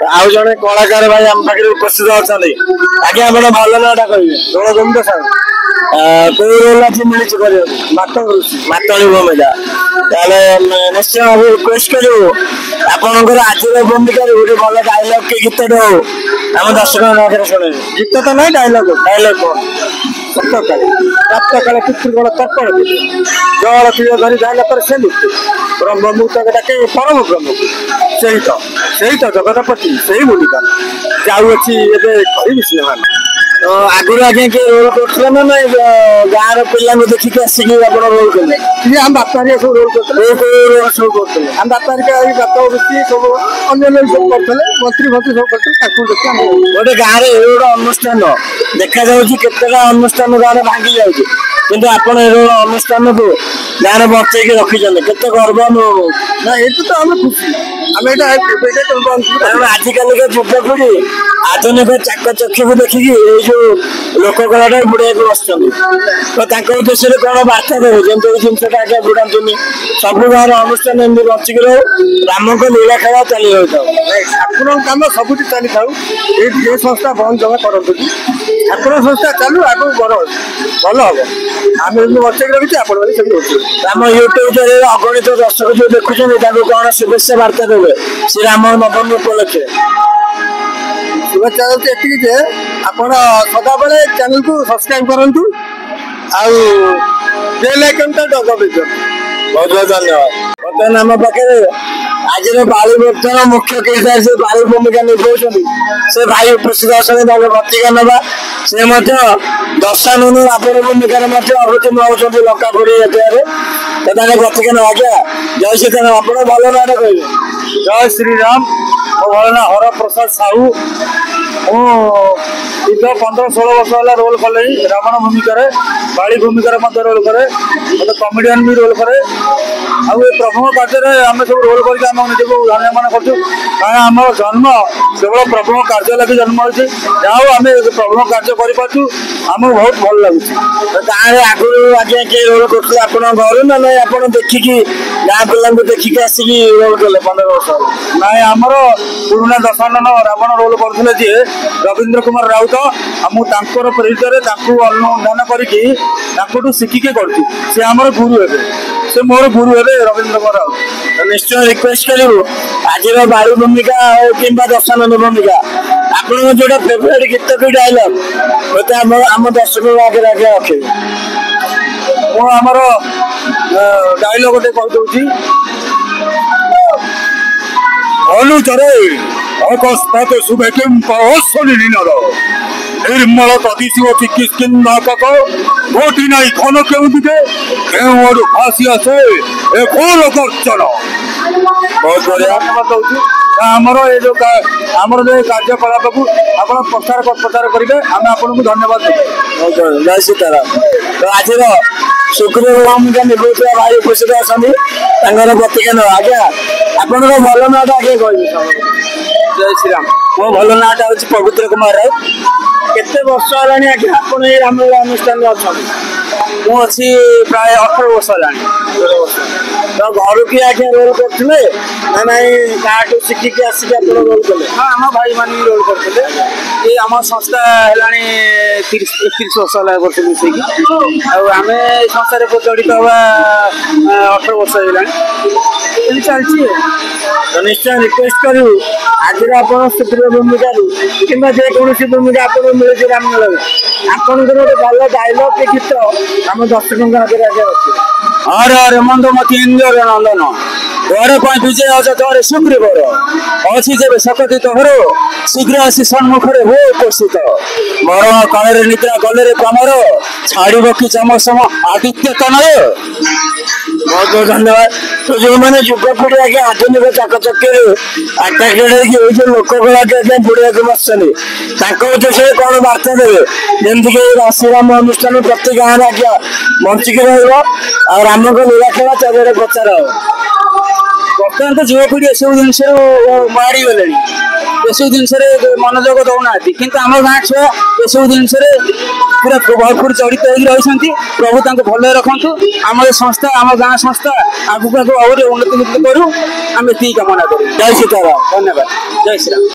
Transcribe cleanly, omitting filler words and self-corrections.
आउ जड़े कलाकार भाई आम पाखे उपस्थित अच्छा आगे आप भल नाटा कहे रोल गोविंद साहू कौ रोल आज मिली मातली भूमिका निश्चय भाव रिक्वेस्ट करूँ आपंकर आज भूमिका गोटे भल डायलग के गीत हो आम दर्शक शुणे गीत तो ना डायलग डायलग कौन सप्त काले पितृगण तर्पण जल प्रिय धरी जाइला पर से ब्रह्म मुहूर्त डाके परम ब्रह्म से तो जगतपति से ही भूमिका जाऊँगी एवं सिनेमा तो आगुरी आगे किए रोल करते ना ना गाँव पिला देखिक आसिक रोल कले आम बापारी सब रोल करते सब करते आम बापारी बापा बच्ची सब अन्य सब करते मंत्री मंत्री सब करते गोटे गाँव में गोटे अनुष्ठान देखा जाता अनुष्ठान गाँव में भांगी जाऊँगी किंतु आपण अनुष्ठान को गाँव में बचेक रखी केते गर्व अनुभव ना ये तो आम खुशी आजिकल युवपीढ़ी आधुनिक चाकचक्य को देखिकी जो लोक कलाटा बुढ़ा बस तो उद्देश्य कौन बार्ता देवे जमी जिनसा आगे बुढ़ानी सब गाँव अनुष्ठान एमती बचिक रो राम को लीला खेला चली रही ठाकुर कम सब चली था ये संस्था बंद जमा करूँ ठाकुर संस्था चालू आगे बड़ भल हम आम बचेक रखी आप यूट्यूब अगणित दर्शक जो देखुं कौन शुभेच्छा बार्ता देवे श्री राम नवमी उपलक्षे शुभेच्छा ये आप सदा बेले चैनल को सब्सक्राइब करूँ बेल आइकन तो दबाई बहुत बहुत धन्यवाद बर्तमान आम पाखे आज बाली बर्तन मुख्य किरदार से बाली भूमिका निभाऊँ से भाई उपस्थित अच्छा प्रतिज्ञा नवा से दशानन रावण भूमिका अवतीर्ण होती लंकापुरी एरिया तो प्रतिज्ञा नवा क्या जय सीताराम आप भल नाट कहे जय श्रीराम मो भल ना हर प्रसाद साहू दीर्घ 15-16 वर्ष है रोल कले रावण भूमिका बाली भूमिका रोल करे मतलब कमेडियन भी रोल करे आउ प्रभु कार्य आम सब रोल करके निजक धन्य मान करम जन्म केवल प्रभु कार्य लगे जन्म होती जाओ आम प्रभु कार्य करमको बहुत भल लगुच गाँव में आगुरी आगे किए रोल करते आप घर ना ना आप देखिकी गाँ पिला देखिकी आसिक रोल कले 15 वर्ष ना आमर पुराना दशानन रावण रोल करते जी रवींद्र कुमार राउत आमुर प्रेरित अनुधान कर शिखिके कर आमर गुरु हे से मोर गुरु हे रवींद्र कुमार राउत निश्चय रिक्वेस्ट करूँ आज बाली भूमिका कि दशानन भूमिका आप जो फेवरेट गीत की डायलग मत आम दर्शक आगे आगे रखे मुझर डायलग गोटे कहीदे अनुचरे अकस्मात शुभे किं पहस्वलीनर निर्मल तदिशिव चिकित्सिन्दाकक घोटी नाई घन केउ दिखे केउ फासी आसे ए घोर गर्जन बहुत बढ़िया आमर ये जो आमर जो कार्यकलाप को आप प्रचार करेंगे आम आपको धन्यवाद देव जय सीताराम तो आज शुक्र भूमिका निभाता भाई उपस्थित अच्छा प्रतिज्ञा आज्ञा आप भल नाटा आगे कह जय श्रीराम मो भल नाटा हूँ पवित्र कुमार राउत केते वर्ष है आज्ञा आप राम अनुष्ठान अच्छा मुझे प्राय 18 वर्ष है तो घर की आज्ञा रोल करते ना ना गाँव शिखिकी आसिक रोल कले हाँ आम भाई मान रोल करते ये आम संस्था है 31 वर्ष है मिसेकी आम संस्थार जड़ित हवा 18 वर्ष है चलती तो निश्चय रिक्वेस्ट करूँ आज आप सुप्रिय भूमिका कि जेकोसी भूमिका आपको मिले रामनगर आपंकर गोटे भल डायलग के गीत आम दर्शकों आगे आगे रखे हर हर मंद मती इंद्र नंदन द्वार पर विजय अज द्वारे सुग्रीवर अच्छी जब सकती तोहर शीघ्र आसी सम्मुखें हो उपस्थित मरण काल निद्रा गले कमर छाड़ कि चमसम आदित्य तनय बहुत बहुत धन्यवाद तो जो मैंने युवपीढ़ी आगे आधुनिक चाकचक्य आट्राक्टेड जो लोक कला बुढ़िया बसते उद्देश्य कौन बार्ता देवे जमीक श्रीराम अनुष्ठान प्रति गाँव में आज्ञा बंचिक राम को लीला खेला चारिड़े प्रचार बर्तमान तो युवपीढ़ी एसबू जिनस मारी गले एसबू जिनस मनोजोग दौना कि आम गाँ छुआ एसबू जिनस पूरा भरपूर जड़ित रही प्रभु भल रखु आम संस्था आम गाँ संस्था आगे आगे उन्नति करूँ आम ये कामना करूँ जय सीताराम धन्यवाद जय श्रीराम।